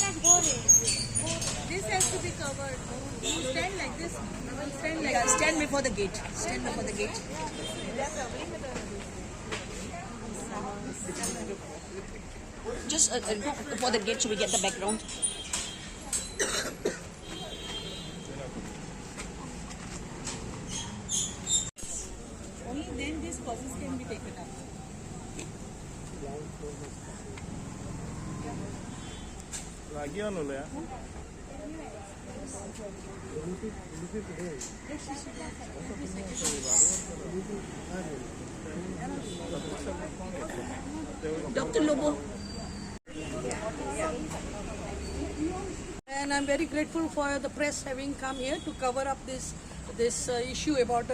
This has to be covered. You stand like this. Stand like Yeah, stand before the gate. Stand before the gate. Just before the gate so we get the background. only then these causes can be taken up. Lagi ano ya? Dr. Lobo. And I'm very grateful for the press having come here to cover up this issue about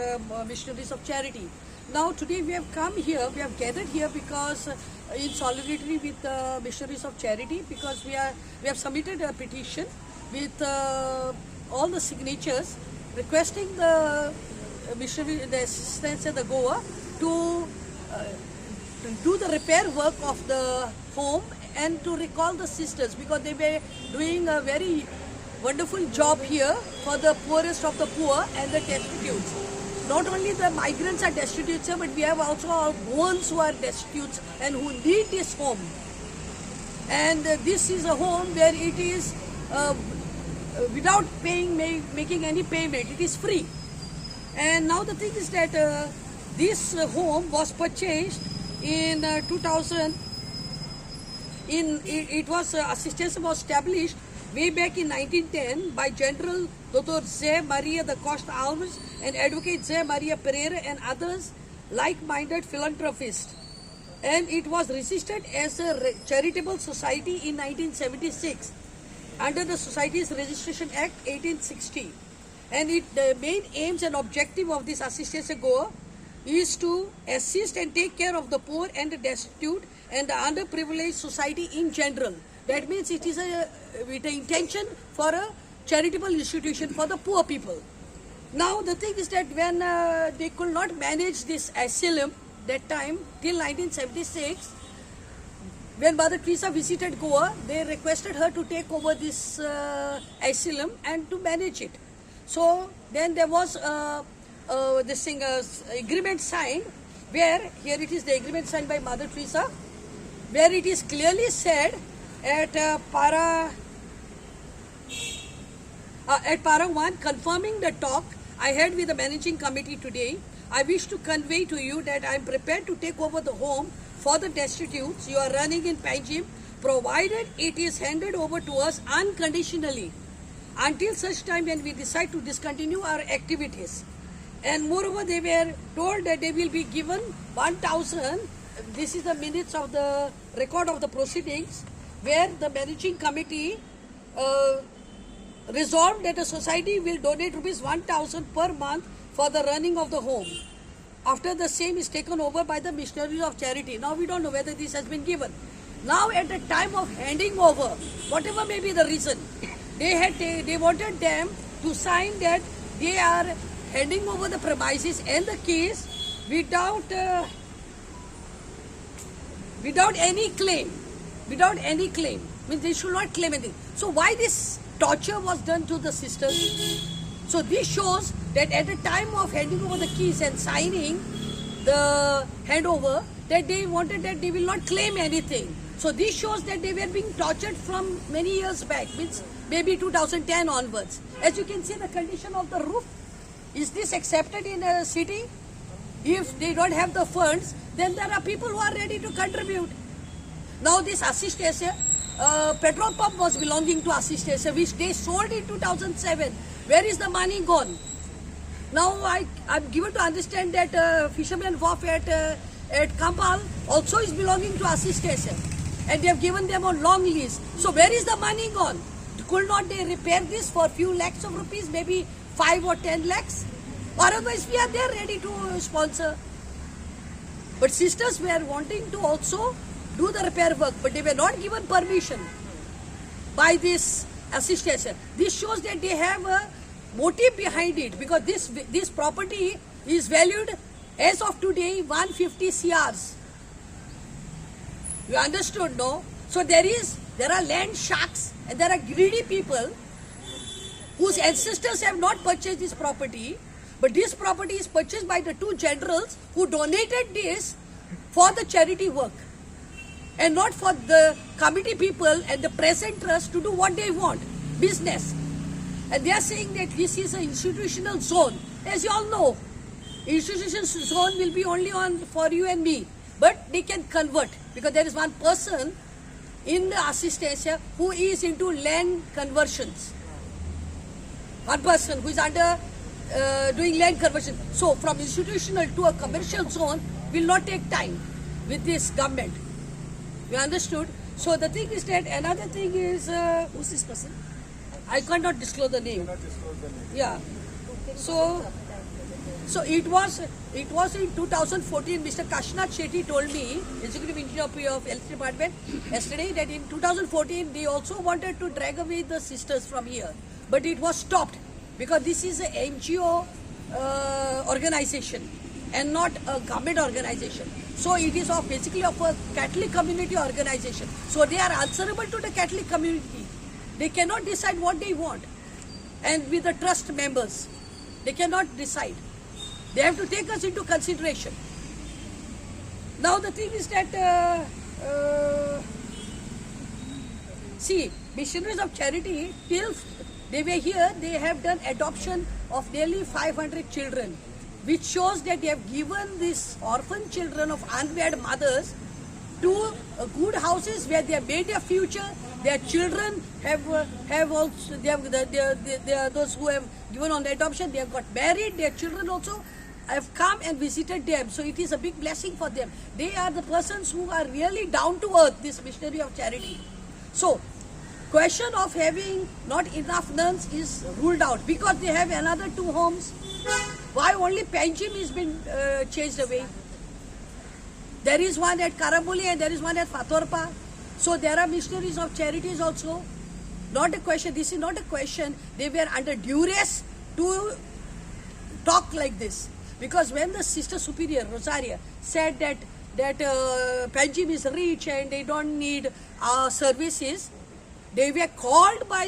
missionaries of charity. Now today we have come here, we have gathered here because in solidarity with missionaries of charity, because we have submitted a petition with all the signatures requesting the missionary, the assistants at the Goa to do the repair work of the home and to recall the sisters, because they were doing a very wonderful job here for the poorest of the poor and the destitutes. Not only the migrants are destitute, sir, but we have also our ones who are destitute and who need this home. And this is a home where it is without making any payment. It is free. And now the thing is that this home was purchased in 2000. Assistance was established way back in 1910 by General Dr. Zé Maria da Costa Alves and Advocate Zé Maria Pereira and others like-minded philanthropists. And it was registered as a charitable society in 1976 under the Societies Registration Act 1860. And the main aims and objective of this Assistance Goa is to assist and take care of the poor and the destitute and the underprivileged society in general. That means it is with the intention for a charitable institution for the poor people. Now the thing is that when they could not manage this asylum that time till 1976, when Mother Teresa visited Goa, they requested her to take over this asylum and to manage it. So then there was agreement signed, where here it is the agreement signed by Mother Teresa, where it is clearly said at para 1, confirming the talk I had with the managing committee today, I wish to convey to you that I am prepared to take over the home for the destitutes you are running in Panjim, provided it is handed over to us unconditionally until such time when we decide to discontinue our activities. And moreover, they were told that they will be given 1,000. This is the minutes of the record of the proceedings, where the managing committee resolved that the society will donate rupees 1,000 per month for the running of the home, after the same is taken over by the missionaries of charity. Now we don't know whether this has been given. Now at the time of handing over, whatever may be the reason, they wanted them to sign that they are handing over the premises and the keys without any claim. Without any claim. Means they should not claim anything. So why this torture was done to the sisters? So this shows that at the time of handing over the keys and signing the handover, that they wanted that they will not claim anything. So this shows that they were being tortured from many years back, means maybe 2010 onwards. As you can see, the condition of the roof. Is this accepted in a city? If they don't have the funds, then there are people who are ready to contribute. Now this Assistance, petrol pump was belonging to Assistance, which they sold in 2007. Where is the money gone? Now I'm given to understand that Fisherman Wharf at Kampal also is belonging to Assistance, and they have given them on long lease. So where is the money gone? Could not they repair this for few lakhs of rupees, maybe 5 or 10 lakhs? Otherwise we are there ready to sponsor. But sisters were wanting to also do the repair work, but they were not given permission by this Assistance. This shows that they have a motive behind it, because this property is valued as of today 150 CRs. You understood, no? So there are land sharks And there are greedy people whose ancestors have not purchased this property, but this property is purchased by the two generals who donated this for the charity work and not for the committee people and the present trust to do what they want, business. And they are saying that this is an institutional zone. As you all know, institutional zone will be only on for you and me, but they can convert because there is one person in the assistancia who is into land conversions. One person who is under doing land conversion. So from institutional to a commercial zone will not take time with this government. You understood? So the thing is that another thing is who's this person? I cannot disclose the name. Yeah. So it was in 2014. Mr. Kashnath Shetty told me, Executive Engineer of Health Department, yesterday that in 2014 they also wanted to drag away the sisters from here, but it was stopped because this is an NGO organization and not a government organization. So it is basically of a Catholic community organization. So they are answerable to the Catholic community. They cannot decide what they want. And with the trust members, they cannot decide. They have to take us into consideration. Now the thing is that, see, missionaries of charity, till they were here, they have done adoption of nearly 500 children, which shows that they have given these orphan children of unwed mothers to good houses where they have made their future. Their children have also, they are those who have given on the adoption, they have got married, their children also have come and visited them. So it is a big blessing for them. They are the persons who are really down to earth, this missionary of charity. So question of having not enough nuns is ruled out because they have another 2 homes. Why only Panjim has been changed away? There is one at Karambuli and there is one at Fatorpa. So there are missionaries of charities also. Not a question, this is not a question. They were under duress to talk like this. Because when the Sister Superior, Rosaria, said that Panjim is rich and they don't need our services, they were called by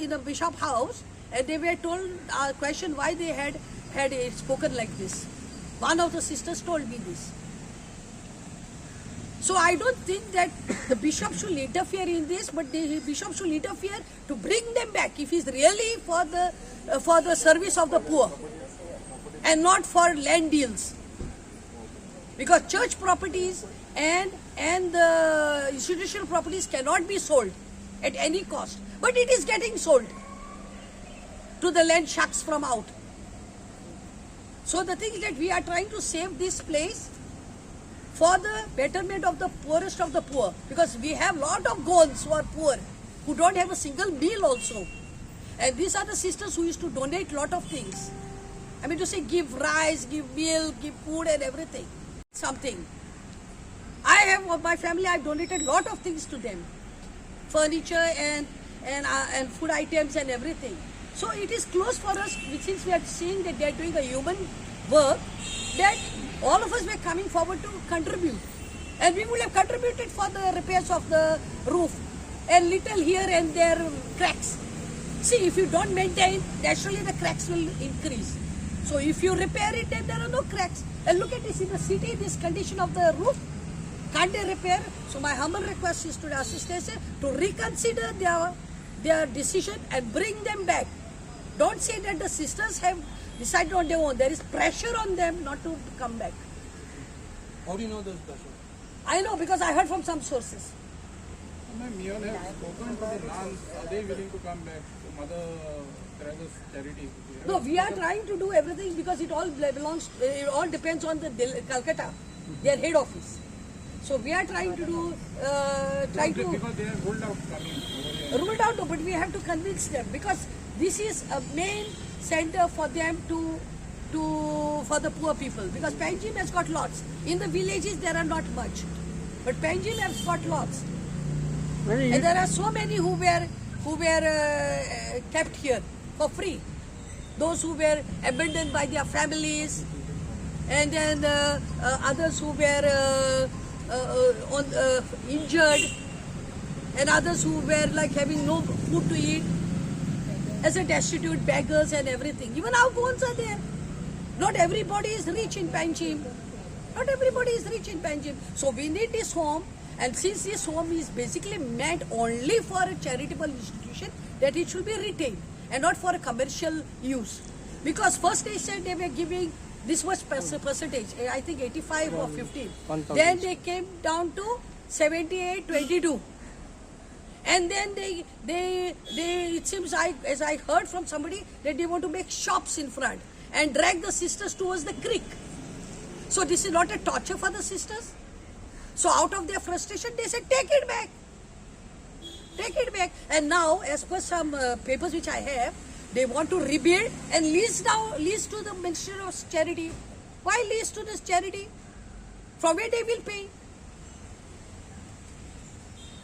in the Bishop House and they were told, question why they had spoken like this. One of the sisters told me this. So I don't think that the bishop should interfere in this, but the bishop should interfere to bring them back if he's really for the service of the poor and not for land deals. Because church properties and the institutional properties cannot be sold at any cost. But it is getting sold to the land sharks from out. So the thing is that we are trying to save this place for the betterment of the poorest of the poor. Because we have lot of Gonds who are poor, who don't have a single meal also. And these are the sisters who used to donate lot of things. I mean to say give rice, give milk, give food and everything. Something. I have, my family, I've donated lot of things to them. Furniture and food items and everything. So it is close for us, since we are seeing that they are doing a human work, that all of us were coming forward to contribute. And we would have contributed for the repairs of the roof and little here and there cracks. See, if you don't maintain, naturally the cracks will increase. So if you repair it, then there are no cracks. And look at this, in the city, this condition of the roof, can't they repair? So my humble request is to the assistants to reconsider their decision and bring them back. Don't say that the sisters have decided on their own. There is pressure on them not to come back. How do you know there's pressure? I know because I heard from some sources. Ma'am, you all have spoken to the nuns. Are they willing to come back to Mother Teresa's charity? No, we are trying to do everything because it all belongs, it all depends on the Calcutta, their head office. So we are trying to do, Because they are ruled out coming over here. ruled out, but we have to convince them because this is a main center for them for the poor people, because Panjim has got lots. In the villages there are not much, but Panjim has got lots. And there are so many who were kept here for free. Those who were abandoned by their families, and then others who were injured, and others who were like having no food to eat, as a destitute beggars and everything. Even our phones are there. Not everybody is rich in Panjim. Not everybody is rich in Panjim. So we need this home, and since this home is basically meant only for a charitable institution, that it should be retained and not for a commercial use. Because first they said they were giving this much percentage, I think 85 or 15. Then they came down to 78-22. And then they it seems as I heard from somebody that they want to make shops in front and drag the sisters towards the creek. So this is not a torture for the sisters. So out of their frustration, they said, take it back. Take it back. And now, as per some papers which I have, they want to rebuild and lease to the Ministry of Charity. Why lease to this charity? From where they will pay?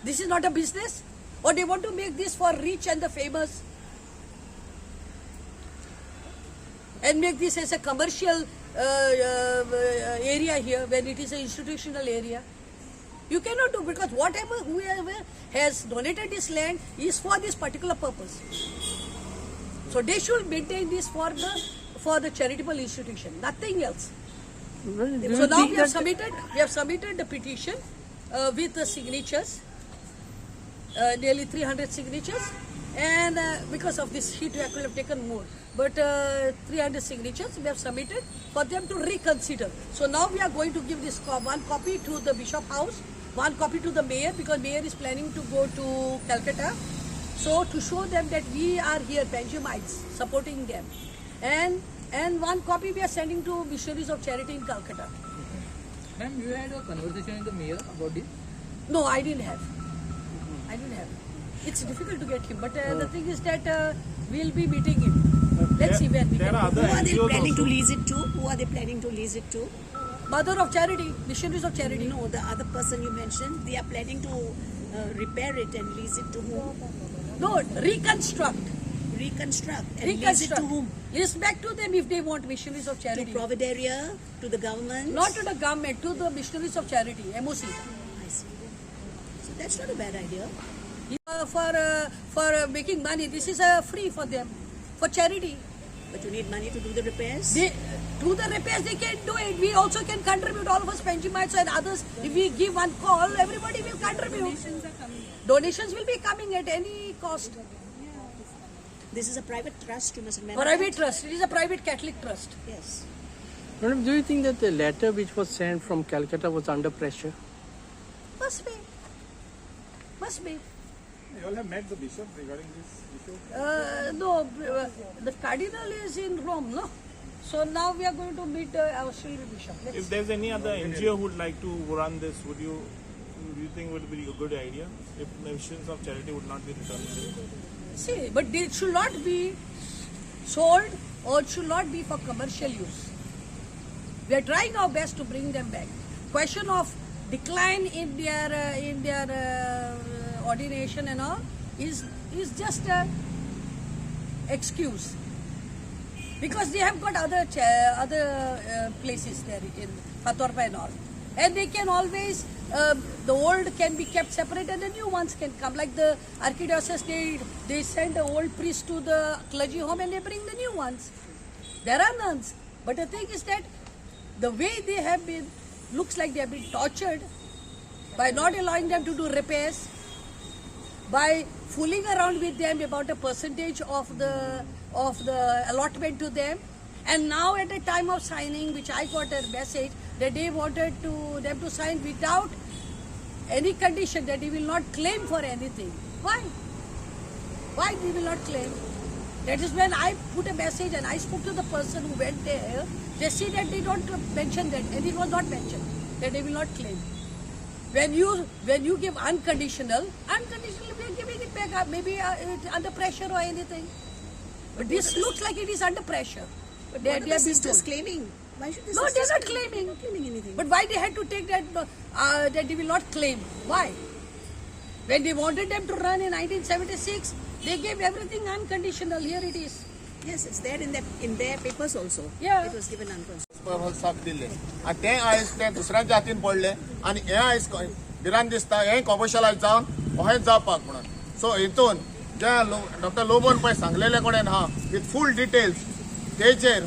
This is not a business? Or they want to make this for rich and the famous? And make this as a commercial area here when it is an institutional area? You cannot do, because whoever has donated this land is for this particular purpose. So they should maintain this for the charitable institution, nothing else. So now we have submitted the petition with the signatures, nearly 300 signatures, and because of this heat we could have taken more, but 300 signatures we have submitted for them to reconsider. So now we are going to give this one copy to the Bishop House, one copy to the mayor, because mayor is planning to go to Calcutta. So to show them that we are here, Panjimites, supporting them. And one copy we are sending to Missionaries of Charity in Calcutta. Ma'am, you had a conversation with the mayor about this? No, I didn't have. It's difficult to get him, but the thing is that we'll be meeting him. Let's see when we get him. Who are they planning to lease it to? Who are they planning to lease it to? Mother of Charity, Missionaries of Charity. No, the other person you mentioned, they are planning to repair it and lease it to whom? No, reconstruct. Reconstruct and lease it to whom? Lease back to them if they want, Missionaries of To Charity. Providaria, to the government? Not to the government, to the Missionaries of Charity, MOC. I see. So that's not a bad idea. For making money, this is free for them, for charity. But you need money to do the repairs? They do the repairs, they can do it. We also can contribute, all of us Panjimites and others. If we give one call, everybody will contribute. Donations are coming. Donations will be coming at any cost. This is a private trust, you must remember. Private trust. It is a private Catholic trust. Yes. Madam, do you think that the letter which was sent from Calcutta was under pressure? Must be. Must be. You all have met the bishop regarding this issue? No, the cardinal is in Rome, no? So now we are going to meet our Auxiliary Bishop. If there's any other NGO who would like to run this, do you think would be a good idea if Missions of Charity would not be returning it? See, but it should not be sold or it should not be for commercial use. We are trying our best to bring them back. Question of decline in their ordination and all is just a excuse, because they have got other places there in Fatorpa and all, and they can always the old can be kept separate and the new ones can come. Like the archdiocese, they send the old priest to the clergy home and they bring the new ones. There are nuns, but the thing is that the way they have been, looks like they have been tortured by not allowing them to do repairs, by fooling around with them about a percentage of the allotment to them. And now at the time of signing, which I got a message that they wanted them to sign without any condition, that they will not claim for anything. Why? Why they will not claim? That is when I put a message and I spoke to the person who went there. They see that they don't mention that, and it was not mentioned that they will not claim. When you give unconditional, we are giving it back. Maybe it's under pressure or anything. But this looks like it is under pressure. But what are the sisters claiming? Why should the No, they sisters are not claim? claiming. They're not claiming anything. But why they had to take that that they will not claim? Why? When they wanted them to run in 1976, they gave everything unconditional. Here it is. Yes, it's there in their papers also. Yeah. It was given unconditional. साथ दिले आणि ते आयज ते दुसऱ्या जातीन पडले आणि हे आयज भिरांत दिसता हे कमर्शियलायज जावन अहें जावपाक म्हणून. सो हितून जे डॉक्टर लोबोन पळय सांगलेले कडेन हा विथ फूल डिटेल्स तेचेर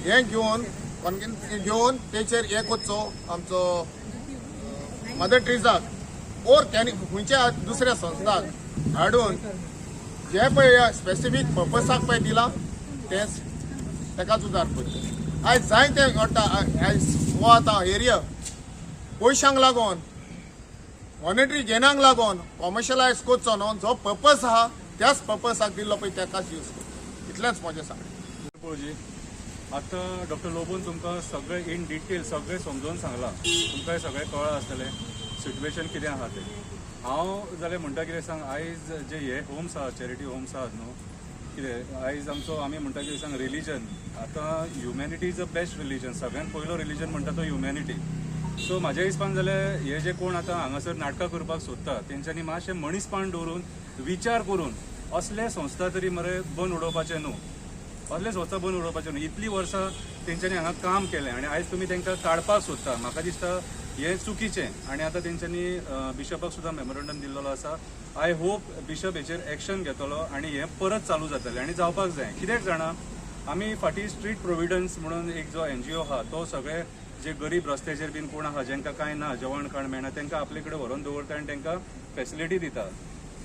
हे घेवन तेचेर हे करचो आमचो मदर ट्रिजाक ओर खंयच्या दुसऱ्या संस्थाक हाडून जे पळय स्पेसिफीक पर्पसाक पळय दिला तेच तेकाच उदार करचे. आयज जायते घडटा आयज हो आतां एरिया पयशांक लागून मॉनिटरी गेनांक लागून कॉमर्शलायज करचो न्हू. जो पर्पस आहा त्याच पर्पसाक दिल्लो पळय तेकाच यूज करचो. इतलेंच म्हजें सांगणें. पळोवची आतां डॉक्टर लोबोन तुमकां सगळें इन डिटेल सगळें समजोवन सांगलां. तुमकां सगळें कळ्ळां आसतलें सिट्युएशन कितें आहा तें. हांव जाल्यार म्हणटा कितें सांग, आयज जे हे होम्स आहात चॅरिटी होम्स आहात न्हू, कितें आयज आमी म्हणटा कितें सांग रिलीजन. आतां humanity is the best religion. सगळ्यात पयलो रिलीजन म्हणटा तो ह्युमॅनिटी. सो म्हाज्या हिसपान जाल्यार हे जे कोण आतां हांगासर नाटकां करपाक सोदता तेंच्यांनी मातशें मनीसपण दवरून विचार करून असले संस्था तरी मरे बंद उडोवपाचे न्हू. असले संस्था बंद उडोवपाचे न्हू. इतलीं वर्सां तेंच्यांनी हांगा काम केलें आनी आयज तुमी तांकां काडपाक सोदता. म्हाका दिसता हें चुकीचें. आनी आतां तेंच्यांनी बिशपाक सुद्दां मेमोरंडम दिल्लो आसा. आय होप बिशप हेचेर एक्शन घेतलो आनी हें परत चालू जातलें आनी जावपाक जाय. कित्याक जाणा आमी फाटीं स्ट्रीट प्रोविडन्स म्हणून एक जो NGO आहा तो सगळे जे गरीब रस्त्याचेर बीन कोण आहा जेंकां कांय ना जेवण खाण मेळना तांकां आपले कडेन व्हरून दवरता आनी तांकां फॅसिलिटी दिता.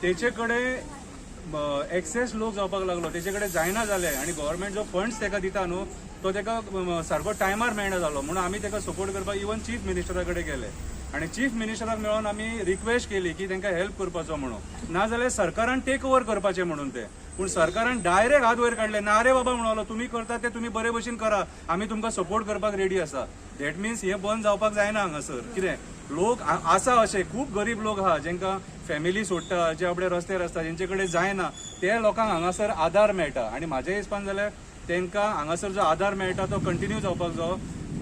तेचे कडेन एक्सेस लोक जावपाक लागलो. तेचे कडेन जायना जालें आनी गव्हर्मेंट जो फंड्स ताका दिता न्हू तो ताका सारको टायमार मेळना जालो. म्हणून आमी ताका सपोर्ट करपाक इवन चीफ मिनिस्टरा कडेन गेले आनी चीफ मिनिस्टराक मेळोन आमी रिक्वेस्ट केली की तांकां हेल्प करपाचो म्हणून. नाजाल्यार सरकारान टेक ओवर करपाचें म्हणून तें. पूण सरकारान डायरेक्ट हात वयर काडले. ना रे बाबा म्हणलो तुमी करता ते तुमी बरे भशेन करा, आमी तुमकां सपोर्ट करपाक रेडी आसा. दॅट मिन्स हें बंद जावपाक जायना हांगासर. कितें लोक आसा अशे खूब गरीब लोक आहा जेंकां फॅमिली सोडटा, जे आपले रस्त्यार आसता, जेंचे कडेन जायना ते लोकांक हांगासर आदार मेळटा. आनी म्हाज्या हिसपान जाल्यार तांकां हांगासर जो आदार मेळटा तो कंटिन्यू जावपाक जायो.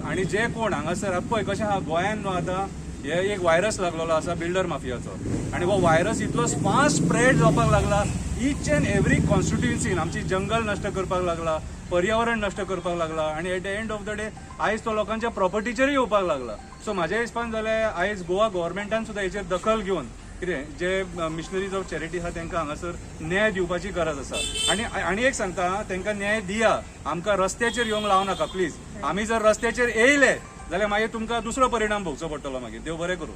आनी जे कोण हांगासर पळय कशें आहा गोंयांत न्हू आतां हे एक व्हायरस लागलेलो आसा बिल्डर माफियाचो आनी हो व्हायरस इतलो फास्ट स्प्रेड जावपाक लागला. ईच अँड एवरी कॉन्स्टिट्युएन्सीन आमची जंगल नश्ट करपाक लागला, पर्यावरण नश्ट करपाक लागला आनी at the end of the day आयज तो लोकांच्या प्रॉपर्टीचेरूय येवपाक लागला. सो म्हाज्या हिसपान जाल्यार आयज गोवा गव्हर्मेंटान सुद्दां हेचेर दखल घेवन कितें जे मिशनरीज ऑफ चॅरिटी आहा तांकां हांगासर न्याय दिवपाची गरज आसा. आनी एक सांगता तांकां न्याय दिया. आमकां रस्त्याचेर येवंक लावं नाका प्लीज. आमी जर रस्त्याचेर येयले जाल्यार मागीर तुमकां दुसरो परिणाम भोगचो पडटलो. मागीर देव बरें करूं.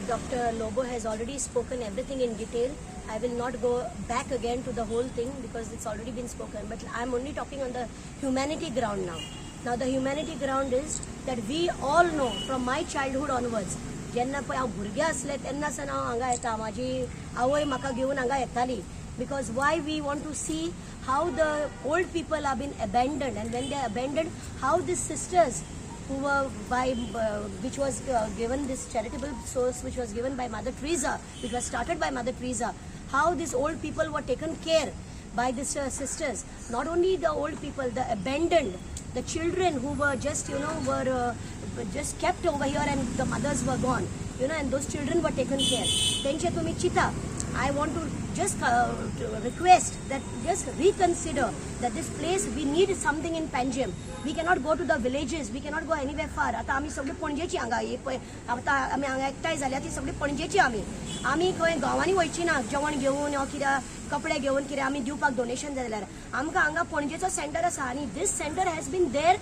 Dr. Lobo has already spoken everything in detail. I will not go back again to the whole thing because it's already been spoken. But I'm only talking on the humanity ground now. Now the humanity ground is that we all know from my childhood onwards. जेन्ना पळय हांव भुरगें आसलें तेन्नासान हांव हांगा येता. म्हाजी आवय म्हाका घेवन हांगा येताली. Because why we want to see how the old people have been abandoned, and when they are abandoned, how these sisters who were which was given this charitable source which was given by Mother Teresa, which was started by Mother Teresa, how these old people were taken care by these sisters. Not only the old people, the abandoned, the children who were just were just kept over here and the mothers were gone, and those children were taken care. Tenche tumi chita. I want to just request that just reconsider that this place, we need something in Panjim. We cannot go to the villages, we cannot go anywhere far. आता आमी सगळी पणजेची हांगा आता आमी हांगा एकठांय जाल्या ती सगळी पणजेची आमी खंय गांवांनी वयची ना जेवण घेवन वा कितें कपडे घेवन कितें आमी दिवपाक डोनेशन जाल्यार आमकां हांगा पणजेचो सेंटर आसा आनी this centre has been there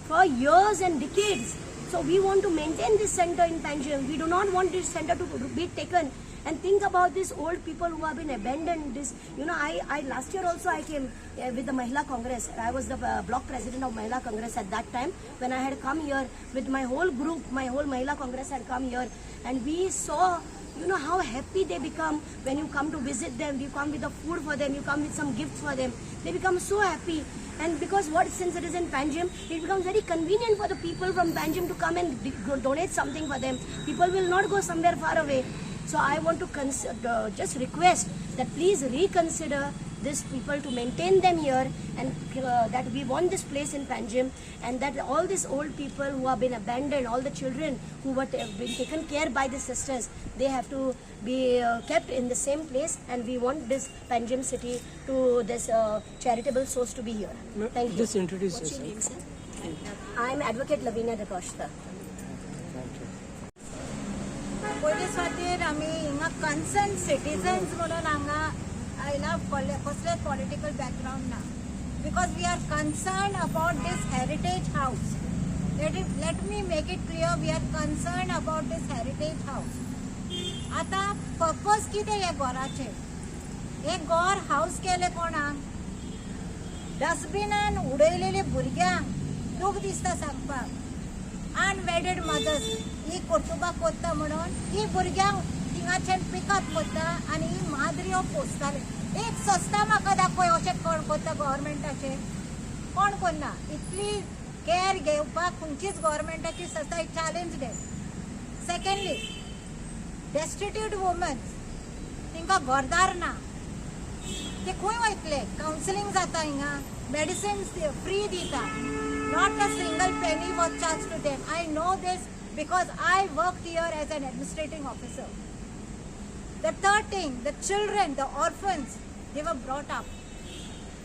for years and decades. So we want to maintain this center in Panjim. We do not want this center to be taken. And think about these old people who have been abandoned. I last year also I came with the Mahila Congress. I was the block president of Mahila Congress at that time when I had come here with my whole group. My whole Mahila Congress had come here, and we saw how happy they become when you come to visit them. You come with the food for them. You come with some gifts for them. They become so happy. And because since it is in Panjim, it becomes very convenient for the people from Panjim to come and donate something for them. People will not go somewhere far away. So I want to just request that please reconsider these people to maintain them here, and that we want this place in Panjim, and that all these old people who have been abandoned, all the children who were been taken care by the sisters, they have to be kept in the same place, and we want this Panjim city to this charitable source to be here. Thank you. Just introduce What's your yourself. name, sir? I'm Advocate Lavinia Da Costa. Thank you. पयलीच खातीर आमी हिंगा concern citizens म्हणून हांगा आयला कसलेच political background ना because we are concern about these heritage house. Let me make it clear, we are concern about these heritage house. आता पर्पज कितें हे घराचे? हे घर हाऊस केले कोणाक? डस्टबिनान उडयलेले भुरग्यांक दूख दिसता सांगपाक. अनवेडेड मदर्स ही कर्तुबां कोत्ता म्हणून ही भुरग्यांक थिंगाच्यान पिकअप कोत्ता आनी ही मादऱ्यो पोसताले. एक संस्था म्हाका दाखय अशें कोण कोत्ता गव्हर्मेंटाचे? कोण कोन्ना? इतली केअर घेवपाक खंयचीच गव्हर्मेंटाची संस्था चॅलेंज डे. सेकंडली, डेस्टिट्यूट वुमन्स तांकां घरदार ना, ते खंय वयतले? कावन्सिलींग जाता हिंगा, मेडिसिन्स फ्री दिता, not a single penny was charged to them. I know this because I worked here as an administrating officer. The third thing, the children, the orphans, they were brought up.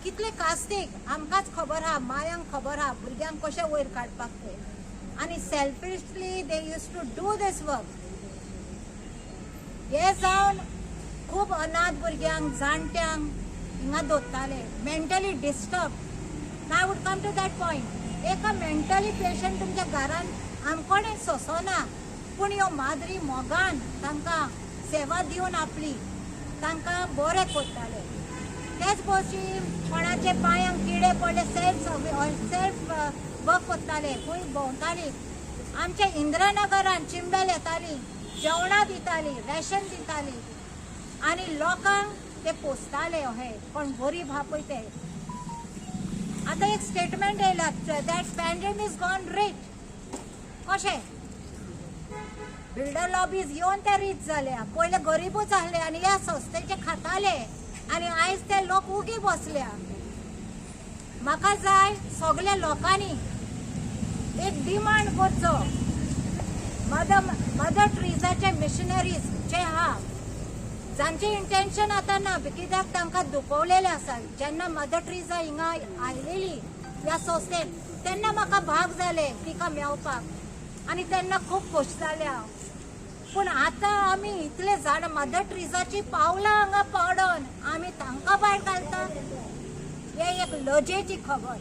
कितले कास्तीक आमकांच खबर आहा, मायांक खबर आहा भुरग्यांक कशें वयर काडपाक ते. आनी selfishly they use to do this work. हे जावन खूब अनाथ भुरग्यांक, जाणट्यांक हिंगा दवरताले, मेंटली डिस्टर्ब. नाव would come to that point. एक मेंटली पेशंट तुमच्या घरांत आमकोणें सोंसना, पूण ह्यो मादरी मोगान तांकां सेवा दिवन आपली तांकां बरें करताले. तेच भशेन कोणाचे पांयांक किडे पडले सेल्फ वर्क करताले, खंय भोंवताली. आमच्या इंद्रनगरान चिंबेल येताली, जेवणां दिताली, रेशन दिताली आनी लोकांक ते पोसताले. अहे कोण गरीब आहा पळय ते. आता एक स्टेटमेंट येयला दॅट पॅन्डेम इज गॉन रिच. कशें? बिल्डर लॉबीज येवन ते रीच जाले. पयले गरीबूच आहले आनी ह्या संस्थेचे खाताले आनी आयज ते लोक उगी बसल्या. म्हाका जाय सगळ्या लोकांनी एक डिमांड करचो. मदर ट्रिजाचे मिशनरीज जे आहा, जांचे इंटेन्शन आतां ना, कित्याक तांकां दुखवलेले आसा. जेन्ना मदर ट्रिजा हिंगा आयलेली ह्या संस्थेन तेन्ना म्हाका भाग जाले तिका मेवपाक आनी तेन्ना खूब खोश जाले हांव. पूण आतां आमी इतले झाड मदर ट्रिजाची पावलां हांगा पडोन आमी तांकां भायर घालता. हे एक लजेची खबर.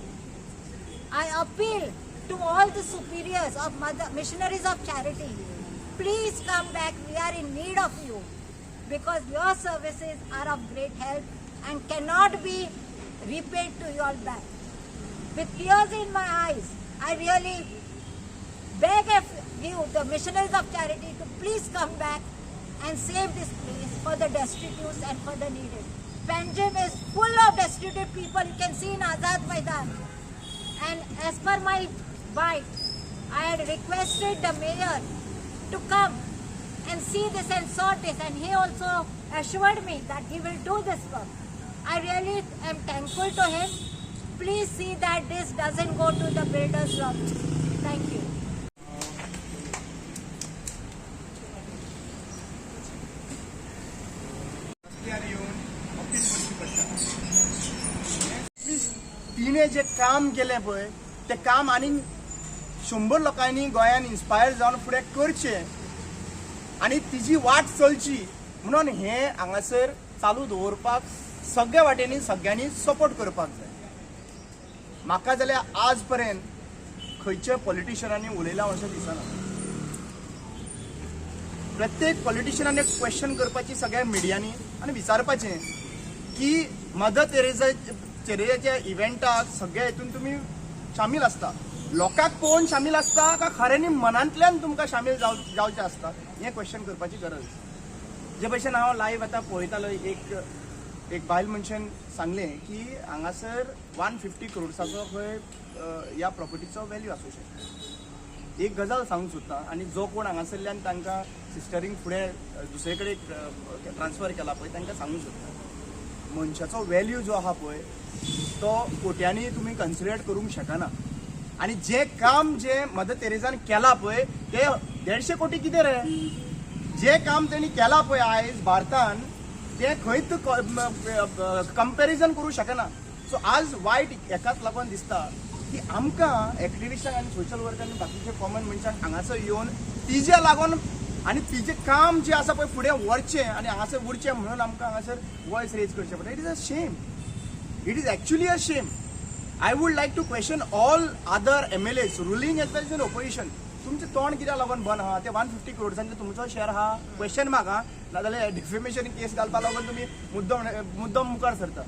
I appeal to all the superiors of missionaries of charity, please come back. We are in need of you because your services are of great help and cannot be repaid to you all back. With tears in my eyes, I really beg of you, the missionaries of charity, to please come back and save this place for the destitute and for the needed. Panjim is full of destitute people. You can see in Azad Maidan. And as per my bite, I had requested the mayor to come and see this and sort this, and he also assured me that he will do this work. I really am thankful to him. Please see that this doesn't go to the builder's lobby. Thank you. तिने जे काम केले पळय ते काम आनी 100 लोकांनी गोंयान inspire जावन फुडें करचें आनी तिची वाट चलची म्हणून हे हांगासर चालू दवरपाक सगळ्या वाटेनी सगळ्यांनी सपोर्ट करपाक जाय. म्हाका जाल्यार आज पर्यंत खंयच्या पॉलिटिशियनांनी उलयलां अशें दिसना. प्रत्येक पॉलिटिशियनान एक क्वेश्चन करपाची सगळ्या मिडियांनी आनी विचारपाचें की मदर तेरेसाच्या इव्हेंटाक सगळ्या हितून तुमी शामील आसता. लोकांक पळोवन शामील आसता काय खऱ्यांनी मनांतल्यान तुमकां शामील जावचें आसता हें क्वेश्चन करपाची गरज. जे भशेन हांव लायव्ह आतां पळयतालो एक बायल मनशान सांगलें की हांगासर 150 करोड्साचो खंय ह्या प्रॉपर्टीचो व्हॅल्यू आसूं शकता. एक गजाल सांगूंक सोदता आनी जो कोण हांगासरल्यान तांकां सिस्टरींक फुडें दुसरे कडेन ट्रान्सफर केला पळय तांकां सांगूंक सोदता मनशाचो व्हॅल्यू जो आहा पळय तो कोट्यांनी तुमी कन्सिडर करूंक शकना. आणि जे काम जे मदर तेरेसान केला पळय ते 150 कोटी कितें रे. जे काम तेणी केला पळय आयज भारतान ते खंयच कंपॅरिजन करूं शकना. सो आज वायट एकाच लागून दिसता की आमकां एक्टिविस्टांक आनी सोशल वर्कर आनी बाकीचे कॉमन मनशांक हांगासर येवन तिजे लागून आणि तिचे काम जे आसा पळय फुडें व्हरचें आनी हांगासर उरचें म्हणून आमकां हांगासर वॉयस रेज करचें पडटा. It is a shame. It is actually a shame. I would like to question all other MLAs ruling as well as opposition. तुमचें तोंड कित्याक लागून बंद आहा? ते 150 crores तुमचो शेअर आहा? क्वेश्चन मार्क आहा? नाजाल्यार डिफेमेशन केस घालपा लागून तुमी मुद्दम मुखार सरता.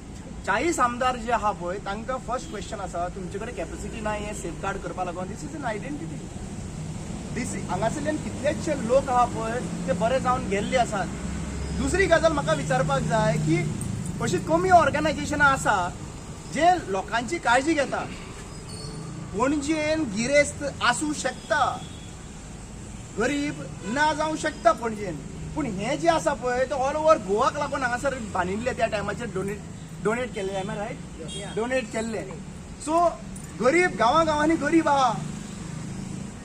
40 आमदार जे आहा पळय तांकां फर्स्ट क्वेश्चन आसा तुमचे कडेन कॅपेसिटी ना हें सेफगार्ड करपा लागून. This is an identity. हांगासरल्यान कितलेशे लोक आहा पळय ते बरे जावन गेल्ले आसात. दुसरी गजाल म्हाका विचारपाक जाय की अशी कमी ऑर्गनायझेशनां आसा जे लोकांची काळजी घेता. पणजेन गिरेस्त आसूं शकता, गरीब ना जावं शकता पणजेन, पूण हे जे आसा पळय ते ऑल ओव्हर गोवाक लागून हांगासर बांदिल्ले त्या टायमाचेर डोनेट केल्ले. Am I right? डोनेट केल्ले. सो गरीब गांवांनी गरीब आहा,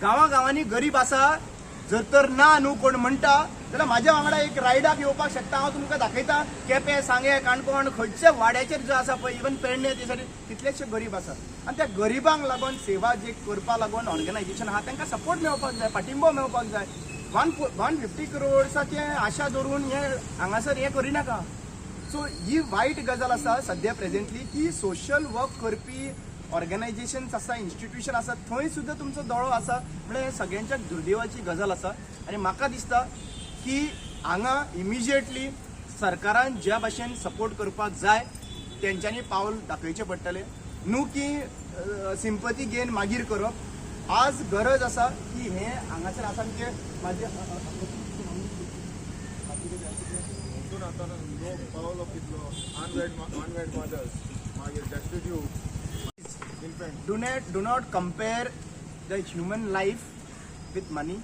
गांवांनी गरीब आसा. जर तर ना न्हू कोण म्हणटा जाल्यार म्हाज्या वांगडा एक रायडाक येवपाक शकता. हांव तुमकां दाखयता. केपें, सांगे, काणकोण खंयच्या वाड्याचेर जो आसा पळय इवन पेडणे ते सायडीन कितलेशे गरीब आसा. आनी त्या गरिबांक लागून सेवा जे करपा लागून ऑर्गनायझेशन आहा तांकां सपोर्ट मेळपाक जाय, पाठिंबो मेळपाक जाय. 150 crores आशा धरून हे हांगासर हे करिनाका. सो ही वायट गजाल आसा सद्या प्रेझेंटली की सोशल वर्क करपी ऑर्गनायझेशन्स आसा, इन्स्टिट्यूशन आसा, थंय सुद्दां तुमचो दोळो आसा. म्हणजे सगळ्यांच्या दुर्दैवाची गजाल आसा. आनी म्हाका दिसता की हांगा इमिजिएटली सरकारान ज्या भाशेन सपोर्ट करपाक जाय तेंच्यांनी पावल दाखयचें पडटलें. न्हू की सिंपथी घेवन मागीर करप. आज गरज आसा की हे हांगासर आसा म्हणजे म्हाजे पावलो कितलो अनवेड मदर्स मागीर destitute infant. Do not compare the human life with money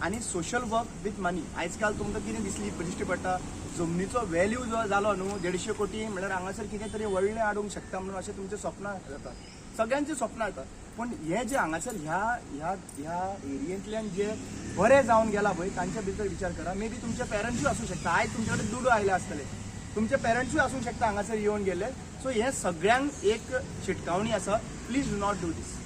आणि सोशल वर्क विथ मनी. आजकाल तुमकां कितें दिश्टी पडटा जमनीचो व्हॅल्यू जो जालो न्हू 150 कोटी म्हणल्यार हांगासर कितें तरी व्हडलें हाडूंक शकता म्हणून अशें तुमचें स्वप्नां जाता. सगळ्यांचीं स्वप्नां येतात. पूण हे जे हांगासर ह्या एरियेंतल्यान जे बरें जावन गेला पळय तांच्या भितर विचार करा. मे बी तुमचे पेरंट्सूय आसूं शकता. आयज तुमचे कडेन दुडू आयले आसतले, तुमचे पेरंट्सूय आसूं शकता हांगासर येवन गेले. सो हे सगळ्यांक एक शिटकावणी आसा. Please do not do these.